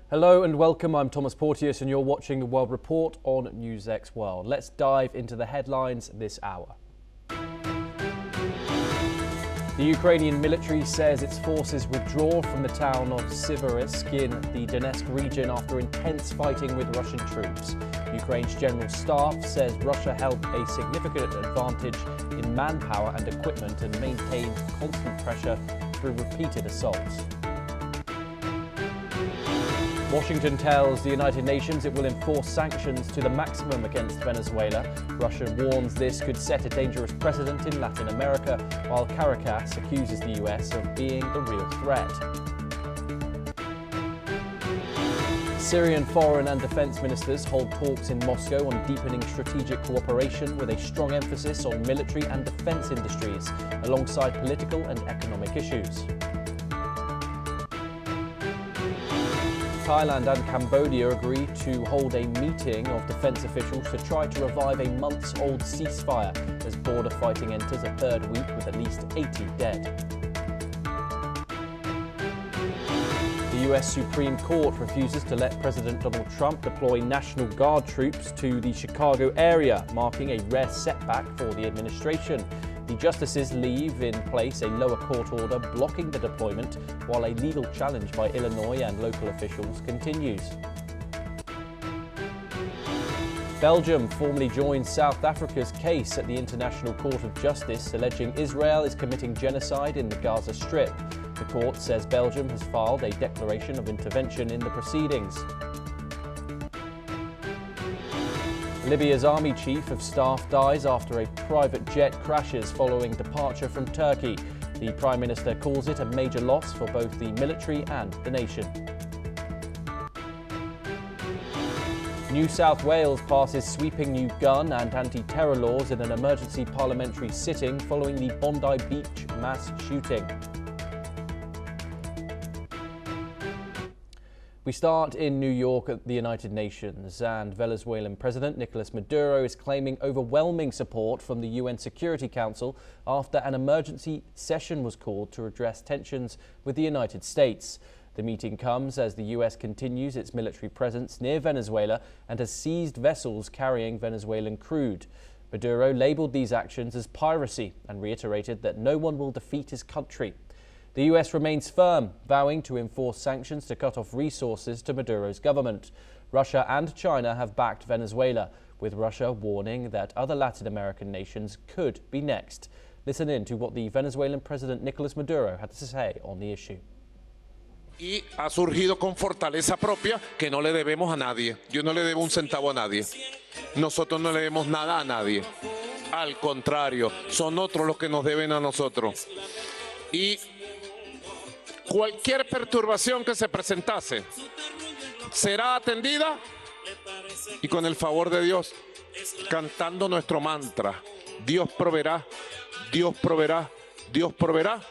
Hello and welcome, I'm Thomas Porteous and you're watching the World Report on NewsX World. Let's dive into the headlines this hour. The Ukrainian military says its forces withdraw from the town of Siversk in the Donetsk region after intense fighting with Russian troops. Ukraine's General Staff says Russia held a significant advantage in manpower and equipment and maintained constant pressure through repeated assaults. Washington tells the United Nations it will enforce sanctions to the maximum against Venezuela. Russia warns this could set a dangerous precedent in Latin America, while Caracas accuses the US of being the real threat. Syrian foreign and defense ministers hold talks in Moscow on deepening strategic cooperation with a strong emphasis on military and defense industries, alongside political and economic issues. Thailand and Cambodia agreed to hold a meeting of defense officials to try to revive a months-old ceasefire as border fighting enters a third week with at least 80 dead. The US Supreme Court refuses to let President Donald Trump deploy National Guard troops to the Chicago area, marking a rare setback for the administration. The justices leave in place a lower court order blocking the deployment, while a legal challenge by Illinois and local officials continues. Belgium formally joined South Africa's case at the International Court of Justice, alleging Israel is committing genocide in the Gaza Strip. The court says Belgium has filed a declaration of intervention in the proceedings. Libya's army chief of staff dies after a private jet crashes following departure from Turkey. The Prime Minister calls it a major loss for both the military and the nation. New South Wales passes sweeping new gun and anti-terror laws in an emergency parliamentary sitting following the Bondi Beach mass shooting. We start in New York at the United Nations, and Venezuelan President Nicolas Maduro is claiming overwhelming support from the UN Security Council after an emergency session was called to address tensions with the United States. The meeting comes as the US continues its military presence near Venezuela and has seized vessels carrying Venezuelan crude. Maduro labeled these actions as piracy and reiterated that no one will defeat his country. The US remains firm, vowing to enforce sanctions to cut off resources to Maduro's government. Russia and China have backed Venezuela, with Russia warning that other Latin American nations could be next. Listen in to what the Venezuelan President Nicolas Maduro had to say on the issue. Y ha surgido con fortaleza propia que no le debemos a nadie. Yo no le debo un centavo a nadie. Nosotros no le debemos nada a nadie. Al contrario, son otros los que nos deben a nosotros. Y cualquier perturbación que se presentase será atendida y con el favor de Dios, cantando nuestro mantra, Dios proveerá, Dios proveerá, Dios proveerá.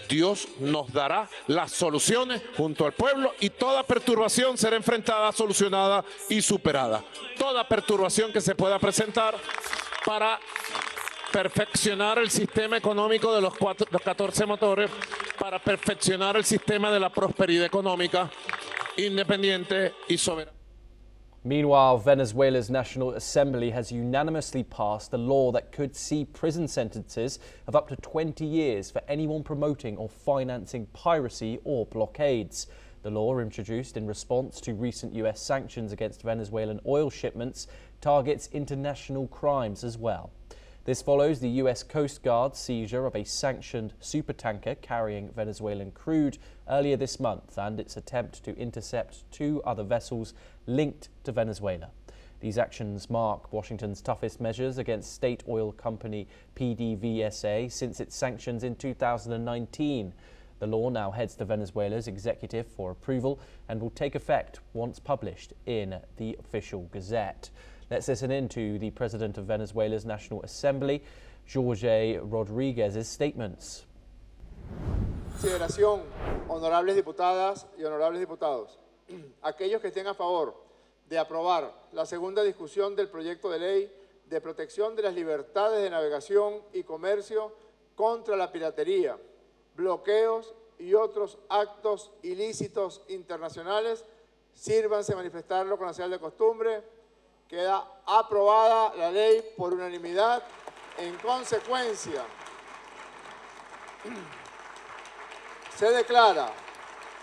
Dios nos dará las soluciones junto al pueblo y toda perturbación será enfrentada, solucionada y superada. Toda perturbación que se pueda presentar para perfeccionar el sistema económico de los 14 motores, para perfeccionar el sistema de la prosperidad económica independiente y soberana. Meanwhile, Venezuela's National Assembly has unanimously passed a law that could see prison sentences of up to 20 years for anyone promoting or financing piracy or blockades. The law, introduced in response to recent US sanctions against Venezuelan oil shipments, targets international crimes as well. This follows the US Coast Guard's seizure of a sanctioned supertanker carrying Venezuelan crude earlier this month and its attempt to intercept 2 other vessels linked to Venezuela. These actions mark Washington's toughest measures against state oil company PDVSA since its sanctions in 2019. The law now heads to Venezuela's executive for approval and will take effect once published in the official Gazette. Let's listen in to the President of Venezuela's National Assembly, Jorge Rodríguez's statements. Consideración, honorables diputadas y honorables diputados. Aquellos que estén a favor de aprobar la segunda discusión del proyecto de ley de protección de las libertades de navegación y comercio contra la piratería, bloqueos y otros actos ilícitos internacionales. Sírvanse manifestarlo con la señal de costumbre. Queda aprobada la ley por unanimidad. En consecuencia, se declara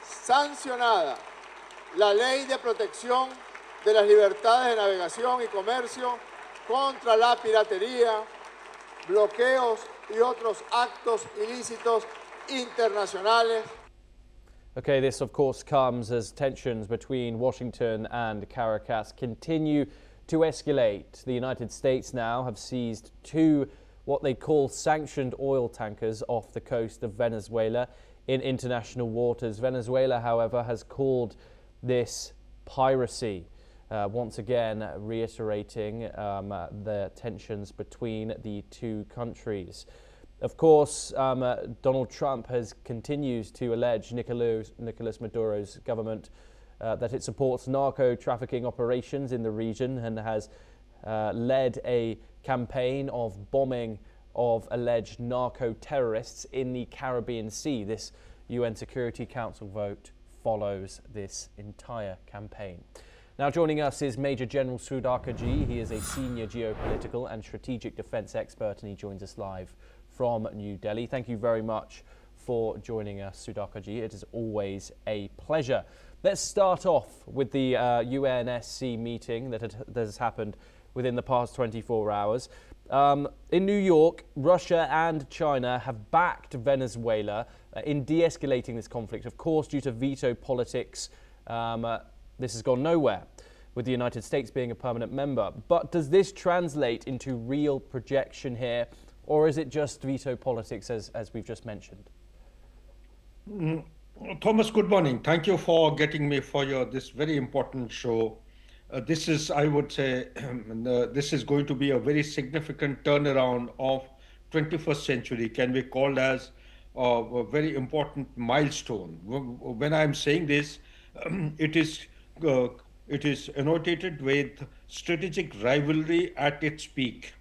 sancionada la Ley de Protección de las Libertades de Navegación y Comercio contra la piratería, bloqueos y otros actos ilícitos internacionales. Okay, this of course comes as tensions between Washington and Caracas continue to escalate. The United States now have seized two what they call sanctioned oil tankers off the coast of Venezuela in international waters. Venezuela, however, has called this piracy, once again reiterating the tensions between the two countries. Of course, Donald Trump continues to allege Nicolas Maduro's government that it supports narco trafficking operations in the region and has led a campaign of bombing of alleged narco-terrorists in the Caribbean Sea. This UN Security Council vote follows this entire campaign. Now joining us is Major General Sudhakar. He is a senior geopolitical and strategic defence expert, and he joins us live from New Delhi. Thank you very much for joining us, Sudhakar. It is always a pleasure. Let's start off with the UNSC meeting that has happened within the past 24 hours. In New York, Russia and China have backed Venezuela in de-escalating this conflict. Of course, due to veto politics, this has gone nowhere, with the United States being a permanent member. But does this translate into real projection here, or is it just veto politics as we've just mentioned? Thomas, good morning. Thank you for getting me for this very important show. This is, I would say, this is going to be a very significant turnaround of 21st century, can be called as a very important milestone. When I'm saying this, it is annotated with strategic rivalry at its peak.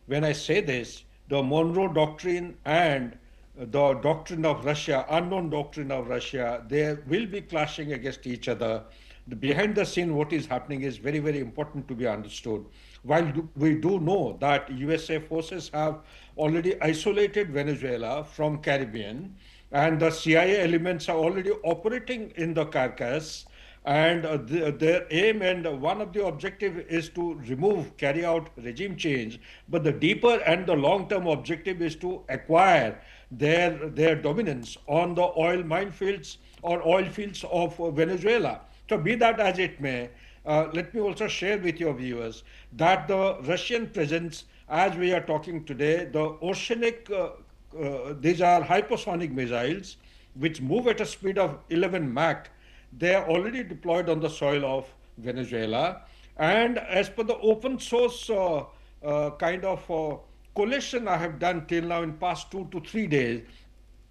When I say this, the Monroe Doctrine and the doctrine of Russia, unknown doctrine of Russia, they will be clashing against each other. The behind the scene, what is happening is very, very important to be understood. While we do know that USA forces have already isolated Venezuela from Caribbean, and the CIA elements are already operating in the Caracas, and their aim and one of the objective is to carry out regime change, but the deeper and the long-term objective is to acquire their dominance on the oil minefields or oil fields of Venezuela. So be that as it may, let me also share with your viewers that the Russian presence, as we are talking today, the oceanic, these are hypersonic missiles which move at a speed of 11 Mach. They are already deployed on the soil of Venezuela. And as per the open source kind of collation I have done till now in past 2 to 3 days,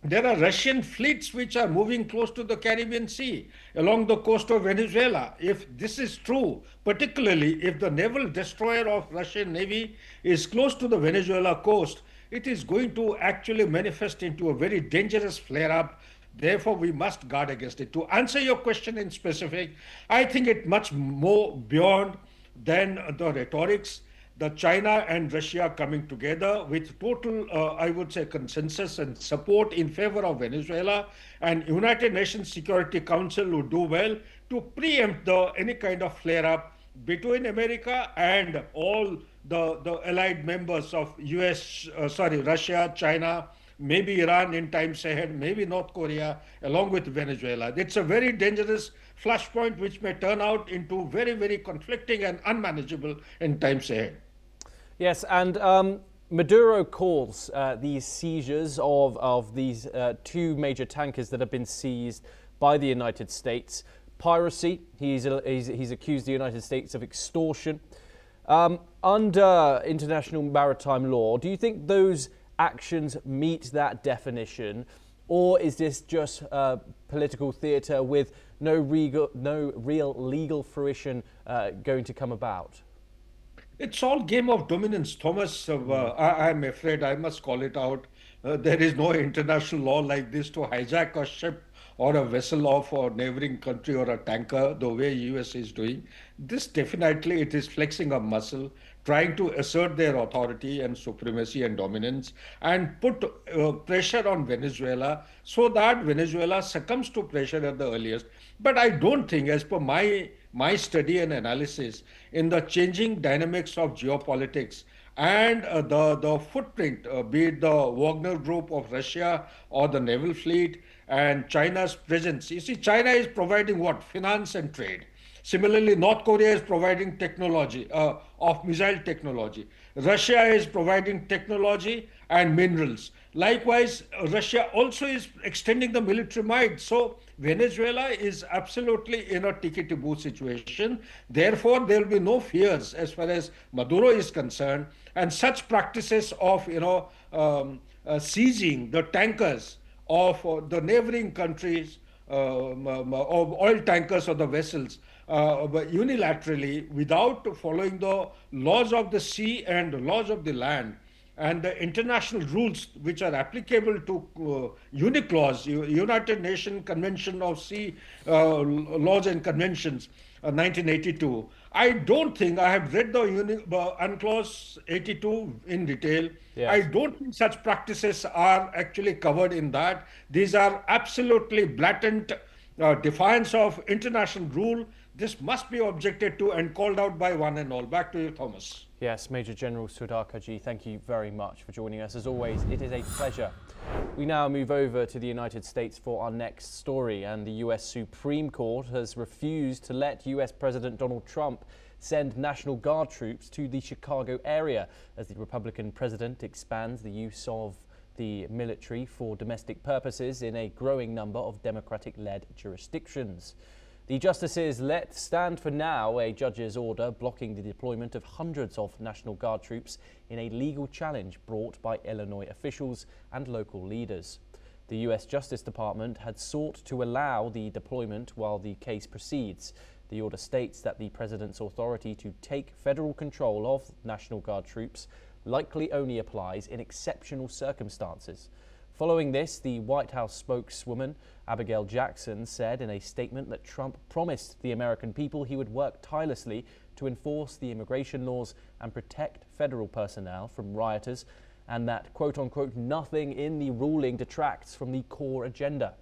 there are Russian fleets which are moving close to the Caribbean Sea along the coast of Venezuela. If this is true, particularly if the naval destroyer of Russian Navy is close to the Venezuela coast, it is going to actually manifest into a very dangerous flare-up. Therefore, we must guard against it. To answer your question in specific, I think it much more beyond than the rhetorics. The China and Russia coming together with total, I would say, consensus and support in favor of Venezuela, and United Nations Security Council would do well to preempt any kind of flare-up between America and all the allied members of Russia, China, maybe Iran in times ahead, maybe North Korea, along with Venezuela. It's a very dangerous flashpoint which may turn out into very, very conflicting and unmanageable in times ahead. Yes, and Maduro calls these seizures of these two major tankers that have been seized by the United States piracy. He's accused the United States of extortion. Under international maritime law, do you think those actions meet that definition, or is this just political theatre with no real legal fruition going to come about? It's all game of dominance, Thomas. I'm afraid I must call it out. There is no international law like this to hijack a ship or a vessel of a neighboring country or a tanker the way US is doing. This definitely it is flexing a muscle, trying to assert their authority and supremacy and dominance and put pressure on Venezuela so that Venezuela succumbs to pressure at the earliest. But I don't think, as per my study and analysis, in the changing dynamics of geopolitics and the footprint, be it the Wagner Group of Russia or the naval fleet and China's presence. You see, China is providing what? Finance and trade. Similarly, North Korea is providing technology, of missile technology. Russia is providing technology and minerals. Likewise, Russia also is extending the military might. So Venezuela is absolutely in a ticky-boo situation. Therefore, there will be no fears as far as Maduro is concerned. And such practices of, seizing the tankers of the neighboring countries, of oil tankers or the vessels, unilaterally without following the laws of the sea and the laws of the land and the international rules which are applicable to UNICLAUS, United Nations Convention of Sea Laws and Conventions, 1982. I don't think I have read the UNCLOS 82 in detail. Yes. I don't think such practices are actually covered in that. These are absolutely blatant defiance of international rule. This must be objected to and called out by one and all. Back to you, Thomas. Yes, Major General Sudhakar, thank you very much for joining us. As always, it is a pleasure. We now move over to the United States for our next story, and the US Supreme Court has refused to let US President Donald Trump send National Guard troops to the Chicago area as the Republican president expands the use of the military for domestic purposes in a growing number of Democratic-led jurisdictions. The justices let stand for now a judge's order blocking the deployment of hundreds of National Guard troops in a legal challenge brought by Illinois officials and local leaders. The US Justice Department had sought to allow the deployment while the case proceeds. The order states that the president's authority to take federal control of National Guard troops likely only applies in exceptional circumstances. Following this, the White House spokeswoman Abigail Jackson said in a statement that Trump promised the American people he would work tirelessly to enforce the immigration laws and protect federal personnel from rioters, and that, quote unquote, nothing in the ruling detracts from the core agenda.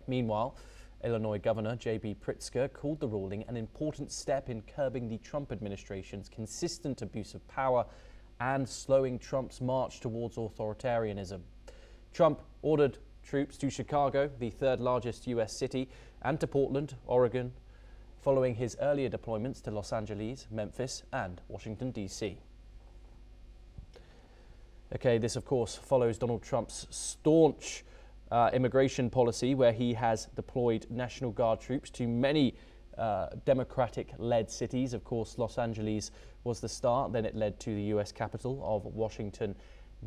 Meanwhile, Illinois Governor J.B. Pritzker called the ruling an important step in curbing the Trump administration's consistent abuse of power and slowing Trump's march towards authoritarianism. Trump ordered troops to Chicago, the third largest U.S. city, and to Portland, Oregon, following his earlier deployments to Los Angeles, Memphis, and Washington, D.C. Okay, this of course follows Donald Trump's staunch immigration policy, where he has deployed National Guard troops to many Democratic-led cities. Of course, Los Angeles was the start, then it led to the U.S. capital of Washington,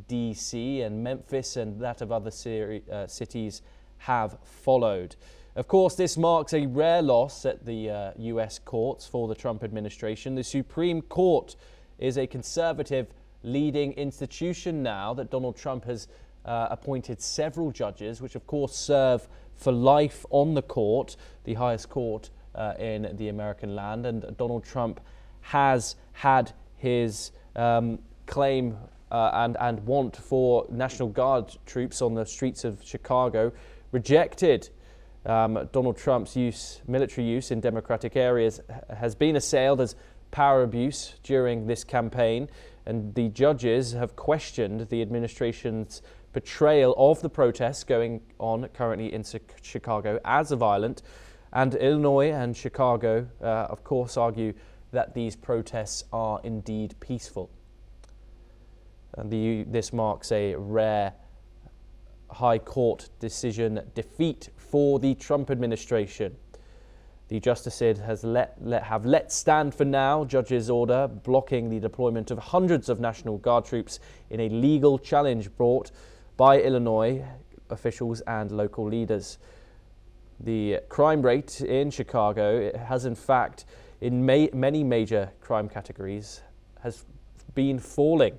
D.C., and Memphis and that of other cities have followed. Of course, this marks a rare loss at the U.S. courts for the Trump administration. The Supreme Court is a conservative leading institution now that Donald Trump has appointed several judges, which of course serve for life on the court, the highest court in the American land. And Donald Trump has had his claim and want for National Guard troops on the streets of Chicago rejected. Donald Trump's military use in Democratic areas has been assailed as power abuse during this campaign, and the judges have questioned the administration's portrayal of the protests going on currently in Chicago as violent. And Illinois and Chicago, of course, argue that these protests are indeed peaceful. And this marks a rare High Court decision defeat for the Trump administration. The justices have let stand for now judge's order blocking the deployment of hundreds of National Guard troops in a legal challenge brought by Illinois officials and local leaders. The crime rate in Chicago has, in fact, in many major crime categories, has been falling.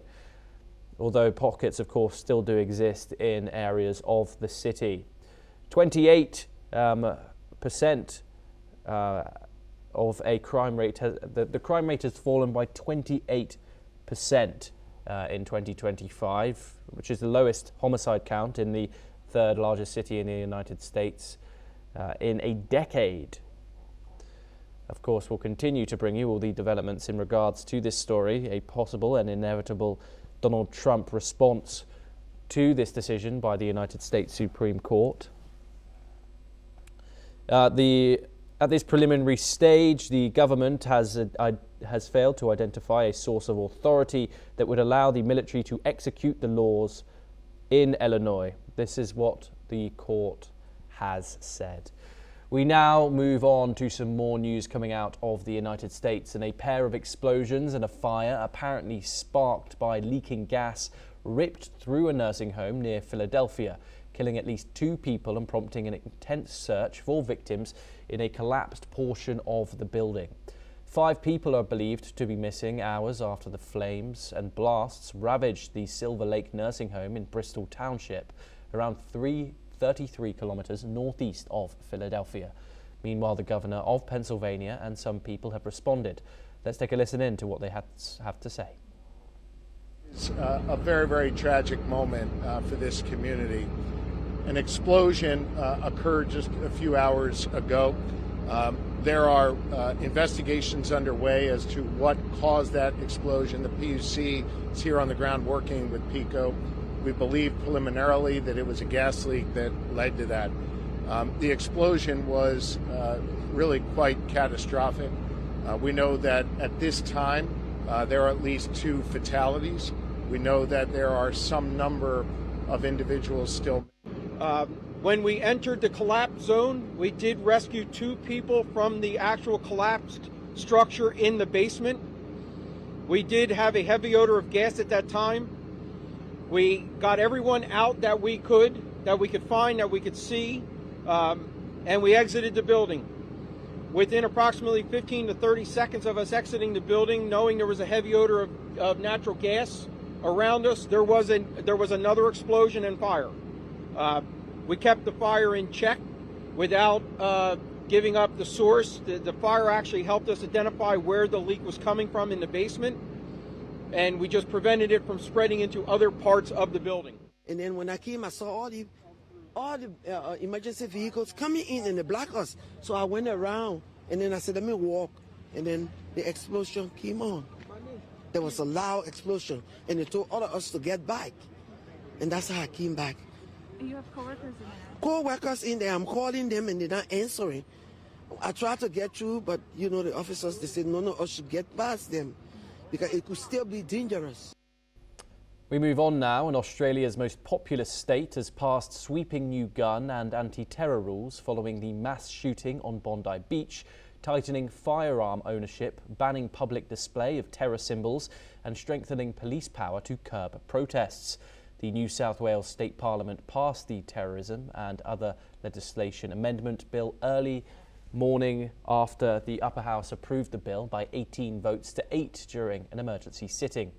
although pockets, of course, still do exist in areas of the city. 28% of a crime rate, the crime rate has fallen by 28% in 2025, which is the lowest homicide count in the third largest city in the United States in a decade. Of course, we'll continue to bring you all the developments in regards to this story, a possible and inevitable Donald Trump response to this decision by the United States Supreme Court. At this preliminary stage, the government has failed to identify a source of authority that would allow the military to execute the laws in Illinois. This is what the court has said. We now move on to some more news coming out of the United States, and a pair of explosions and a fire apparently sparked by leaking gas ripped through a nursing home near Philadelphia, killing at least 2 people and prompting an intense search for victims in a collapsed portion of the building. 5 people are believed to be missing hours after the flames and blasts ravaged the Silver Lake nursing home in Bristol Township, around 33 kilometers northeast of Philadelphia. Meanwhile, the governor of Pennsylvania and some people have responded. Let's take a listen in to what they have to say. It's a very, very tragic moment for this community. An explosion occurred just a few hours ago. There are investigations underway as to what caused that explosion. The PUC is here on the ground working with PICO. We believe preliminarily that it was a gas leak that led to that. The explosion was really quite catastrophic. We know that at this time there are at least 2 fatalities. We know that there are some number of individuals still. When we entered the collapse zone, we did rescue 2 people from the actual collapsed structure in the basement. We did have a heavy odor of gas at that time. We got everyone out that we could find, that we could see, and we exited the building. Within approximately 15 to 30 seconds of us exiting the building, knowing there was a heavy odor of natural gas around us, there was another explosion and fire. We kept the fire in check without giving up the source. The fire actually helped us identify where the leak was coming from in the basement, and we just prevented it from spreading into other parts of the building. And then when I came, I saw all the emergency vehicles coming in and they blocked us. So I went around, and then I said, let me walk. And then the explosion came on. There was a loud explosion, and they told all of us to get back. And that's how I came back. You have coworkers in there? Co-workers in there. I'm calling them, and they're not answering. I tried to get through, but, you know, the officers, they said, no, I should get past them, because it could still be dangerous. We move on now, and Australia's most populous state has passed sweeping new gun and anti-terror rules following the mass shooting on Bondi Beach, tightening firearm ownership, banning public display of terror symbols, and strengthening police power to curb protests. The New South Wales State Parliament passed the Terrorism and Other Legislation Amendment Bill early morning after the Upper House approved the bill by 18 votes to 8 during an emergency sitting.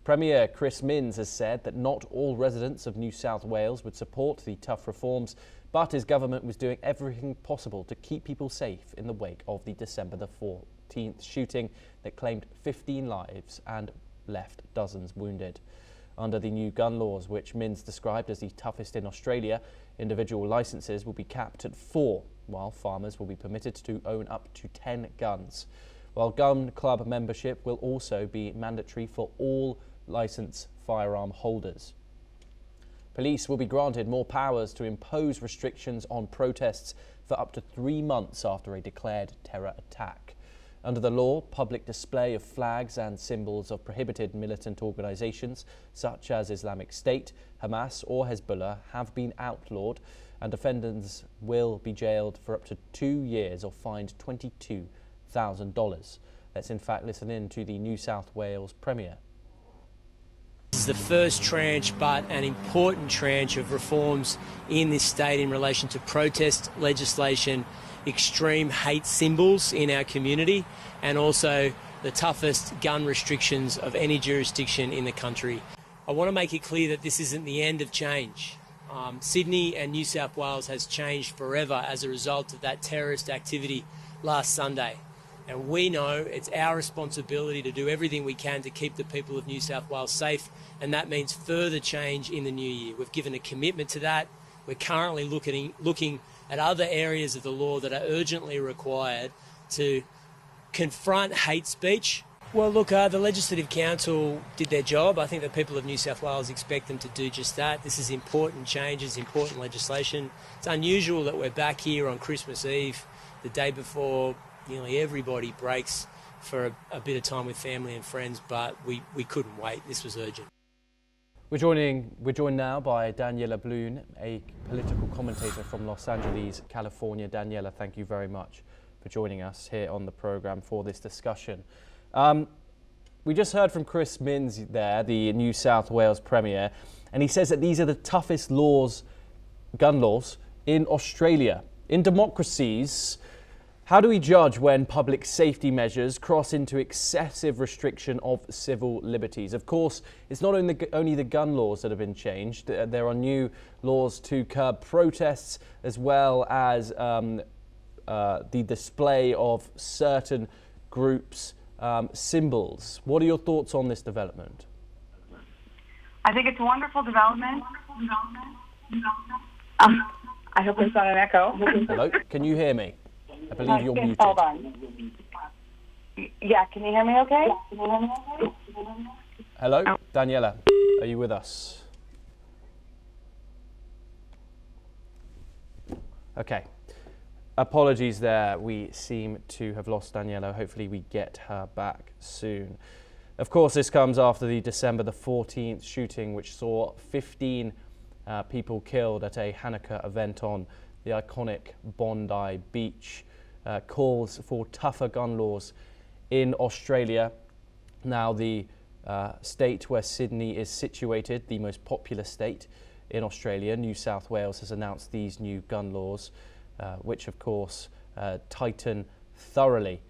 Premier Chris Minns has said that not all residents of New South Wales would support the tough reforms, but his government was doing everything possible to keep people safe in the wake of the December the 14th shooting that claimed 15 lives and left dozens wounded. Under the new gun laws, which Minns described as the toughest in Australia, individual licences will be capped at 4, while farmers will be permitted to own up to 10 guns. While gun club membership will also be mandatory for all licensed firearm holders. Police will be granted more powers to impose restrictions on protests for up to 3 months after a declared terror attack. Under the law, public display of flags and symbols of prohibited militant organisations such as Islamic State, Hamas or Hezbollah have been outlawed, and offenders will be jailed for up to 2 years or fined $22,000. Let's in fact listen in to the New South Wales Premier. This is the first tranche, but an important tranche of reforms in this state in relation to protest legislation, extreme hate symbols in our community, and also the toughest gun restrictions of any jurisdiction in the country. I want to make it clear that this isn't the end of change. Sydney and New South Wales has changed forever as a result of that terrorist activity last Sunday. And we know it's our responsibility to do everything we can to keep the people of New South Wales safe, and that means further change in the new year. We've given a commitment to that. We're currently looking at other areas of the law that are urgently required to confront hate speech. Well, look, the Legislative Council did their job. I think the people of New South Wales expect them to do just that. This is important changes, important legislation. It's unusual that we're back here on Christmas Eve, the day before nearly everybody breaks for a bit of time with family and friends, but we couldn't wait. This was urgent. We're joined now by Daniela Bloon, a political commentator from Los Angeles, California. Daniela, thank you very much for joining us here on the programme for this discussion. We just heard from Chris Minns there, the New South Wales Premier, and he says that these are the toughest gun laws in Australia. In democracies, how do we judge when public safety measures cross into excessive restriction of civil liberties? Of course, it's not only the gun laws that have been changed. There are new laws to curb protests, as well as the display of certain groups' symbols. What are your thoughts on this development? I think it's a wonderful development. I hope there's not an echo. Hello, can you hear me? I believe you're muted. Hold on. Yeah, can you hear me okay? Hello, Daniela, are you with us? Okay. Apologies there, we seem to have lost Daniela. Hopefully we get her back soon. Of course, this comes after the December the 14th shooting, which saw 15 people killed at a Hanukkah event on the iconic Bondi Beach. Calls for tougher gun laws in Australia. Now, the state where Sydney is situated, the most populous state in Australia, New South Wales, has announced these new gun laws, which of course tighten thoroughly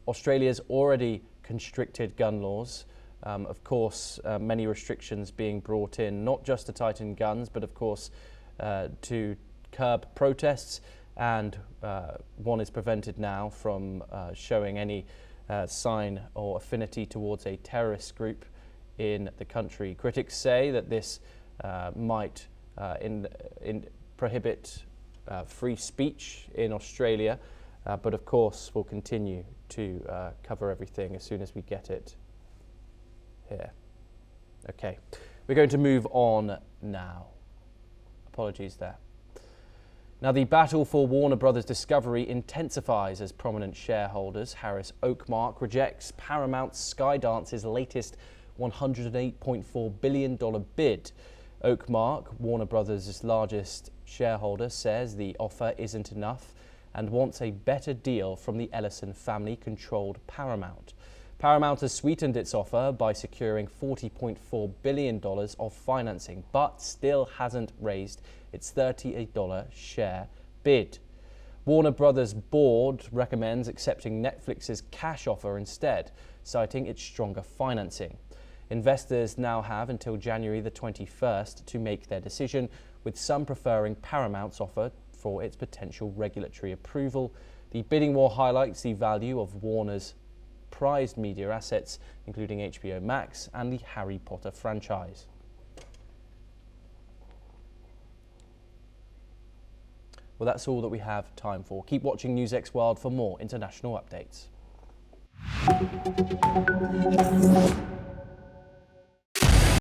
Australia's already constricted gun laws. Of course, many restrictions being brought in, not just to tighten guns, but of course to curb protests, and one is prevented now from showing any sign or affinity towards a terrorist group in the country. Critics say that this might prohibit free speech in Australia, but of course we'll continue to cover everything as soon as we get it here. Okay, we're going to move on now. Apologies there. Now, the battle for Warner Brothers Discovery intensifies as prominent shareholders Harris Oakmark rejects Paramount Skydance's latest $108.4 billion bid. Oakmark, Warner Brothers' largest shareholder, says the offer isn't enough and wants a better deal from the Ellison family-controlled Paramount. Paramount has sweetened its offer by securing $40.4 billion of financing, but still hasn't raised its $38 share bid. Warner Brothers board recommends accepting Netflix's cash offer instead, citing its stronger financing. Investors now have until January the 21st to make their decision, with some preferring Paramount's offer for its potential regulatory approval. The bidding war highlights the value of Warner's prized media assets, including HBO Max and the Harry Potter franchise. Well, that's all that we have time for. Keep watching NewsX World for more international updates.